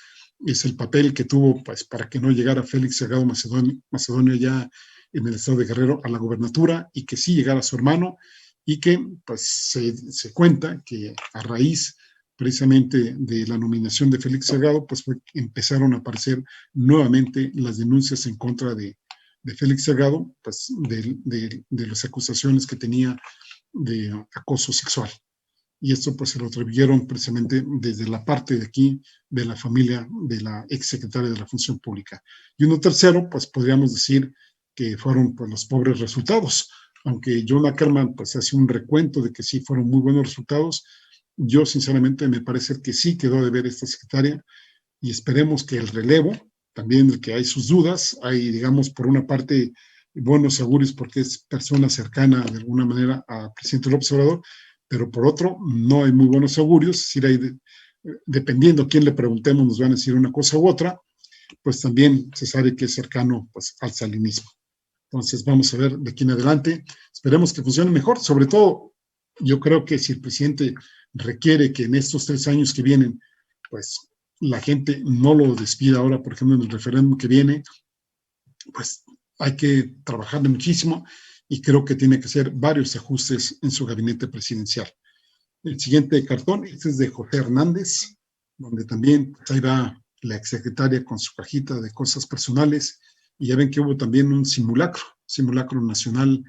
es el papel que tuvo pues, para que no llegara Félix Salgado Macedonio ya en el estado de Guerrero a la gobernatura, y que sí llegara su hermano, y que pues se cuenta que a raíz precisamente de la nominación de Félix Salgado, pues empezaron a aparecer nuevamente las denuncias en contra de Félix Salgado, pues de las acusaciones que tenía de acoso sexual. Y esto pues se lo atribuyeron precisamente desde la parte de aquí de la familia de la exsecretaria de la Función Pública. Y uno tercero, pues podríamos decir que fueron pues los pobres resultados. Aunque John Ackerman pues hace un recuento de que sí fueron muy buenos resultados, yo sinceramente me parece que sí quedó de ver esta secretaria, y esperemos que el relevo, también el que hay sus dudas, hay digamos por una parte buenos augurios porque es persona cercana de alguna manera al presidente López Obrador, pero por otro no hay muy buenos augurios. Es decir, dependiendo a quién le preguntemos nos van a decir una cosa u otra, pues también se sabe que es cercano pues, al salinismo. Entonces vamos a ver de aquí en adelante, esperemos que funcione mejor. Sobre todo, yo creo que si el presidente requiere que en estos 3 años que vienen, pues la gente no lo despida ahora, por ejemplo, en el referéndum que viene, pues hay que trabajarle muchísimo, y creo que tiene que hacer varios ajustes en su gabinete presidencial. El siguiente cartón, este es de José Hernández, donde también pues, ahí va la exsecretaria con su cajita de cosas personales, y ya ven que hubo también un simulacro nacional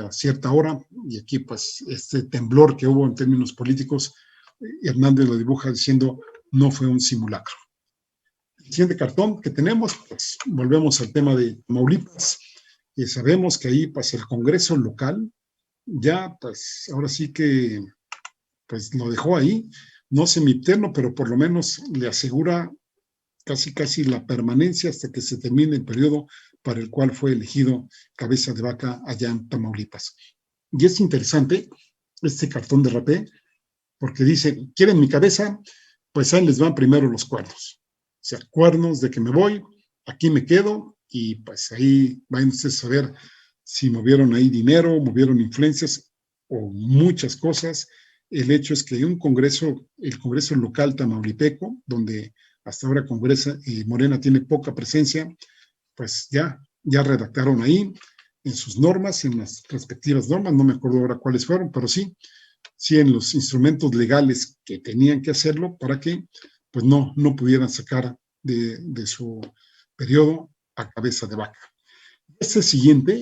a cierta hora, y aquí pues este temblor que hubo en términos políticos, Hernández lo dibuja diciendo no fue un simulacro. El siguiente cartón que tenemos, pues volvemos al tema de Tamaulipas, y sabemos que ahí pues el Congreso local ya pues ahora sí que pues lo dejó ahí, no semiterno, pero por lo menos le asegura casi la permanencia hasta que se termine el periodo para el cual fue elegido cabeza de vaca allá en Tamaulipas. Y es interesante este cartón de rapé, porque dice, ¿quieren mi cabeza? Pues ahí les van primero los cuernos. O sea, cuernos de que me voy, aquí me quedo, y pues ahí van ustedes a ver si movieron ahí dinero, movieron influencias o muchas cosas. El hecho es que hay un congreso, el Congreso local tamaulipeco, donde hasta ahora Morena tiene poca presencia, pues ya redactaron ahí en sus normas, en las respectivas normas, no me acuerdo ahora cuáles fueron, pero sí en los instrumentos legales que tenían que hacerlo para que pues no pudieran sacar de su periodo a cabeza de vaca. Este siguiente,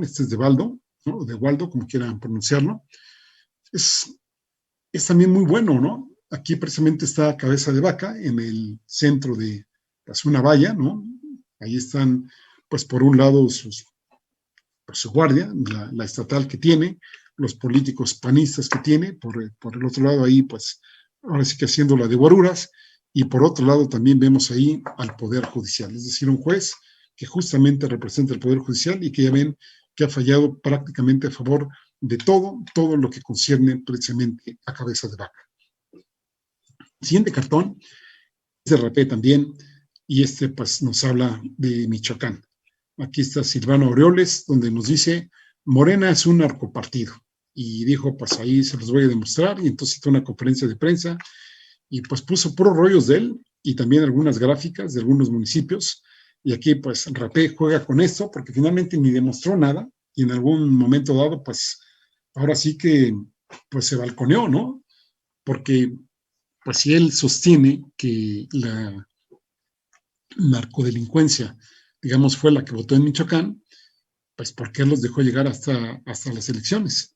este es de Waldo, ¿no? De Waldo, como quieran pronunciarlo, es también muy bueno, ¿no? Aquí precisamente está cabeza de vaca en el centro de pues, una valla, ¿no? Ahí están, pues por un lado su guardia, la estatal que tiene, los políticos panistas que tiene, por el otro lado ahí, pues ahora sí que haciendo la de guaruras, y por otro lado también vemos ahí al Poder Judicial, es decir, un juez que justamente representa el Poder Judicial y que ya ven que ha fallado prácticamente a favor de todo lo que concierne precisamente a cabeza de vaca. Siguiente cartón es de rapé también, y pues nos habla de Michoacán. Aquí está Silvano Aureoles, donde nos dice, Morena es un narcopartido. Y dijo, pues ahí se los voy a demostrar, y entonces hizo una conferencia de prensa, y pues puso puros rollos de él, y también algunas gráficas de algunos municipios, y aquí pues rapé juega con esto, porque finalmente ni demostró nada, y en algún momento dado, pues ahora sí que pues se balconeó, ¿no? Porque pues si él sostiene que la narcodelincuencia, digamos, fue la que votó en Michoacán, pues ¿por qué los dejó llegar hasta las elecciones?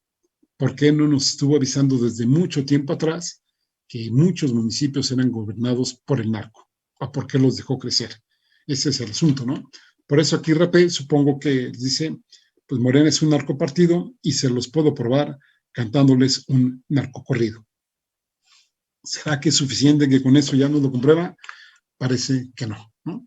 ¿Por qué no nos estuvo avisando desde mucho tiempo atrás que muchos municipios eran gobernados por el narco? ¿O por qué los dejó crecer? Ese es el asunto, ¿no? Por eso aquí Rapé supongo que dice, pues Morena es un narcopartido y se los puedo probar cantándoles un narcocorrido. ¿Será que es suficiente que con eso ya nos lo comprueba? Parece que no, ¿no?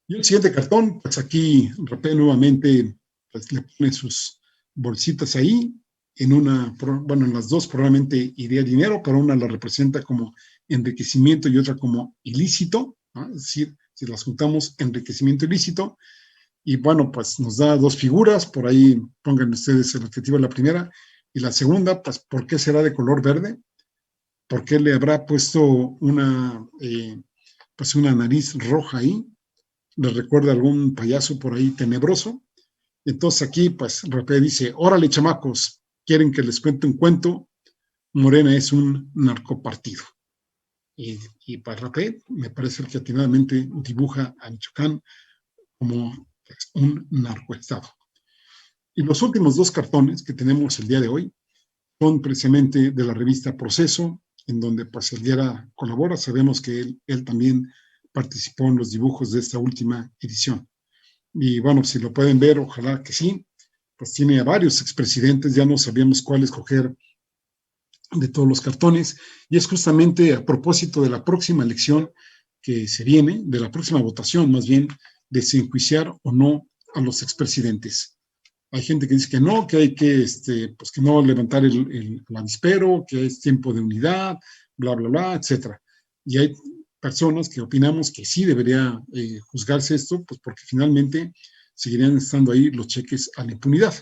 Y el siguiente cartón, pues aquí Rapé nuevamente pues, le pone sus bolsitas ahí, en las dos probablemente iría dinero, pero una la representa como enriquecimiento y otra como ilícito, ¿no? Es decir, si las juntamos, enriquecimiento ilícito, y bueno, pues nos da dos figuras, por ahí pongan ustedes el objetivo de la primera, y la segunda, pues, ¿por qué será de color verde? ¿Por qué le habrá puesto una nariz roja ahí? ¿Les recuerda algún payaso por ahí tenebroso? Entonces aquí, pues, Rapé dice, órale, chamacos, ¿quieren que les cuente un cuento? Morena es un narcopartido. Y para Rapé, me parece que atinadamente dibuja a Michoacán como pues, un narcoestado. Y los últimos dos cartones que tenemos el día de hoy son precisamente de la revista Proceso, en donde pues Elguera colabora. Sabemos que él también participó en los dibujos de esta última edición. Y bueno, si lo pueden ver, ojalá que sí, pues tiene a varios expresidentes, ya no sabíamos cuál escoger de todos los cartones, y es justamente a propósito de la próxima elección que se viene, de la próxima votación más bien, de si enjuiciar o no a los expresidentes. Hay gente que dice que no, que hay que, pues que no levantar el avispero, que es tiempo de unidad, bla, bla, bla, etcétera. Y hay personas que opinamos que sí debería juzgarse esto, pues porque finalmente seguirían estando ahí los cheques a la impunidad.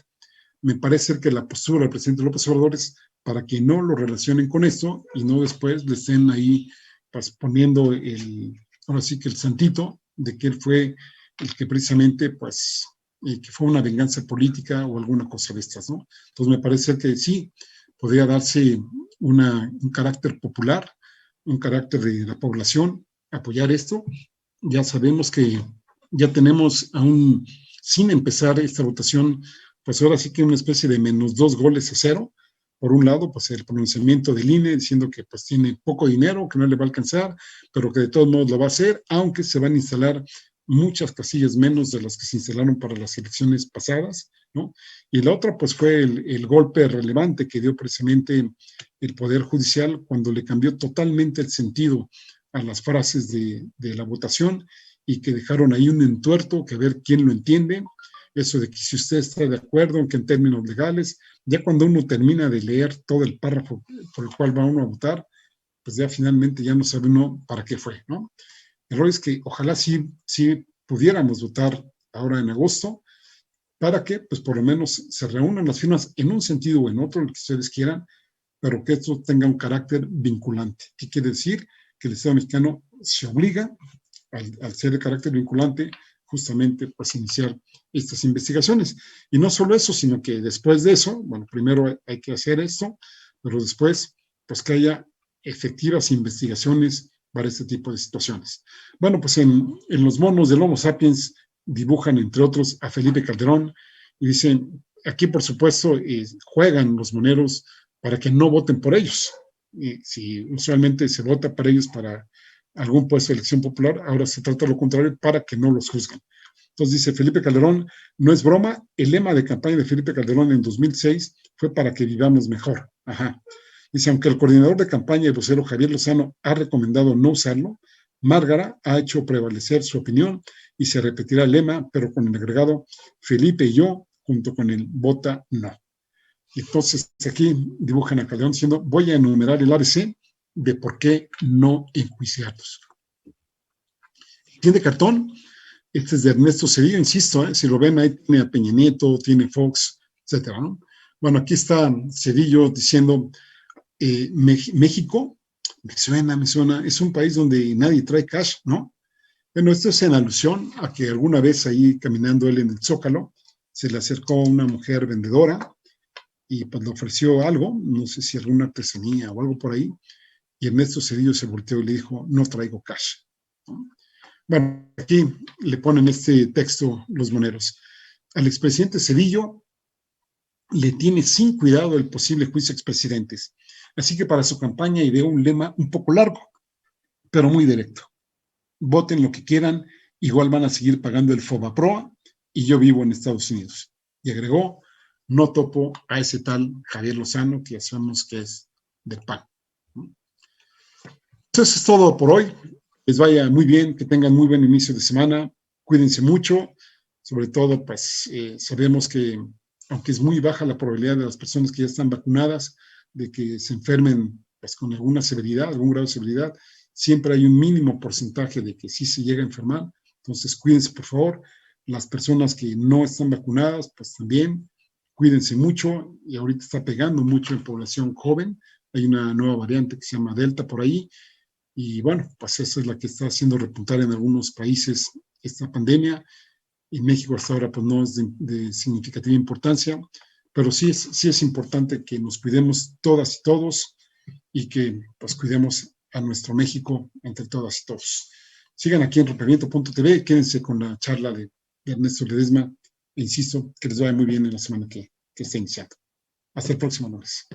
Me parece que la postura del presidente López Obrador es para que no lo relacionen con esto y no después le estén ahí pues, poniendo ahora sí que el santito de que él fue el que precisamente pues que fue una venganza política o alguna cosa de estas, ¿no? Entonces me parece que sí, podría darse un carácter popular, un carácter de la población, apoyar esto. Ya sabemos que ya tenemos aún sin empezar esta votación, pues ahora sí que una especie de -2 goles a 0. Por un lado, pues el pronunciamiento del INE diciendo que pues tiene poco dinero, que no le va a alcanzar, pero que de todos modos lo va a hacer, aunque se van a instalar muchas casillas menos de las que se instalaron para las elecciones pasadas, ¿no? Y la otra, pues fue el golpe relevante que dio precisamente el Poder Judicial cuando le cambió totalmente el sentido a las frases de la votación y que dejaron ahí un entuerto que a ver quién lo entiende. Eso de que si usted está de acuerdo en que en términos legales, ya cuando uno termina de leer todo el párrafo por el cual va uno a votar, pues ya finalmente ya no sabe uno para qué fue, ¿no? El error es que ojalá sí pudiéramos votar ahora en agosto, para que pues por lo menos se reúnan las firmas en un sentido o en otro, el que ustedes quieran, pero que esto tenga un carácter vinculante. ¿Qué quiere decir? Que el Estado mexicano se obliga, al ser de carácter vinculante, justamente pues iniciar estas investigaciones. Y no solo eso, sino que después de eso, bueno, primero hay que hacer esto, pero después pues que haya efectivas investigaciones para este tipo de situaciones. Bueno, pues en los monos del Homo sapiens dibujan, entre otros, a Felipe Calderón y dicen, aquí por supuesto juegan los moneros para que no voten por ellos. Y si usualmente se vota para ellos para algún puesto de elección popular, ahora se trata lo contrario para que no los juzguen. Entonces dice Felipe Calderón, no es broma, el lema de campaña de Felipe Calderón en 2006 fue para que vivamos mejor. Ajá. Dice, aunque el coordinador de campaña y vocero Javier Lozano ha recomendado no usarlo, Márgara ha hecho prevalecer su opinión y se repetirá el lema, pero con el agregado Felipe y yo, junto con el vota no. Y entonces aquí dibujan a Calderón diciendo, voy a enumerar el ABC de por qué no enjuiciarlos. Tiene cartón, este es de Ernesto Cedillo, insisto, si lo ven ahí tiene a Peña Nieto, tiene Fox, etcétera, ¿no? Bueno, aquí está Cedillo diciendo, México, me suena, es un país donde nadie trae cash, ¿no? Bueno, esto es en alusión a que alguna vez ahí caminando él en el Zócalo, se le acercó una mujer vendedora y pues le ofreció algo, no sé si alguna artesanía o algo por ahí, y Ernesto Cedillo se volteó y le dijo, no traigo cash, ¿no? Bueno, aquí le ponen este texto los moneros. Al expresidente Cedillo le tiene sin cuidado el posible juicio a expresidentes. Así que para su campaña ideó un lema un poco largo, pero muy directo. Voten lo que quieran, igual van a seguir pagando el FOBAPROA y yo vivo en Estados Unidos. Y agregó, no topo a ese tal Javier Lozano, que ya sabemos que es del PAN. Entonces es todo por hoy. Les vaya muy bien, que tengan muy buen inicio de semana. Cuídense mucho. Sobre todo, pues sabemos que, aunque es muy baja la probabilidad de las personas que ya están vacunadas, de que se enfermen pues, con alguna severidad, algún grado de severidad, siempre hay un mínimo porcentaje de que sí se llega a enfermar. Entonces, cuídense, por favor. Las personas que no están vacunadas, pues también cuídense mucho. Y ahorita está pegando mucho en población joven. Hay una nueva variante que se llama Delta por ahí. Y bueno, pues esa es la que está haciendo repuntar en algunos países esta pandemia. En México hasta ahora pues no es de significativa importancia, pero sí es importante que nos cuidemos todas y todos y que pues cuidemos a nuestro México entre todas y todos. Sigan aquí en rompimiento.tv, quédense con la charla de Ernesto Ledesma e insisto que les vaya muy bien en la semana que está iniciando. Hasta el próximo lunes.